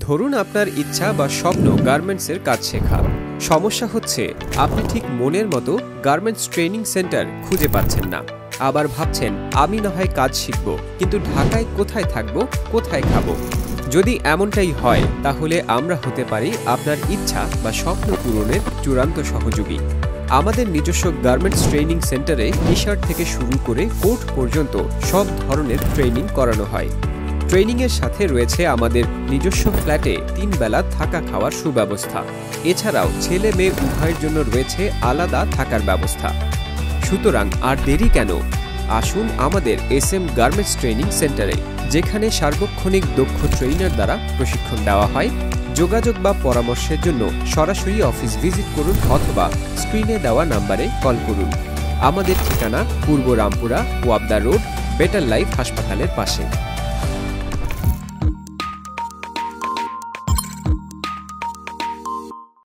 ধরুন আপনার ইচ্ছা বা স্বপ্ন গার্মেন্টসের কাজ শেখা। সমস্যা হচ্ছে আপনি ঠিক মনের মতো গার্মেন্টস ট্রেনিং সেন্টার খুঁজে পাচ্ছেন না। আবার ভাবছেন আমি না হয় কাজ শিখব, কিন্তু ঢাকায় কোথায় থাকবো, কোথায় খাবো। যদি এমনটাই হয় তাহলে আমরা হতে পারি আপনার ইচ্ছা বা স্বপ্ন পূরণের চূড়ান্ত সহযোগী। আমাদের নিজস্ব গার্মেন্টস ট্রেনিং সেন্টারে টি শার্ট থেকে শুরু করে কোট পর্যন্ত সব ধরনের ট্রেনিং করানো হয়। ট্রেনিংয়ের সাথে রয়েছে আমাদের নিজস্ব ফ্ল্যাটে 3 বেলা থাকা খাওয়ার সুব্যবস্থা। এছাড়াও ছেলে মেয়ে উভয়ের জন্য রয়েছে আলাদা থাকার ব্যবস্থা। সুতরাং আর দেরি কেন, আসুন আমাদের SM গার্মেন্টস ট্রেনিং সেন্টারে, যেখানে সার্বক্ষণিক দক্ষ ট্রেইনার দ্বারা প্রশিক্ষণ দেওয়া হয়। যোগাযোগ বা পরামর্শের জন্য সরাসরি অফিস ভিজিট করুন অথবা স্ক্রিনে দেওয়া নাম্বারে কল করুন। আমাদের ঠিকানা পূর্ব Rampura, Wabda road, better life হাসপাতালের পাশে।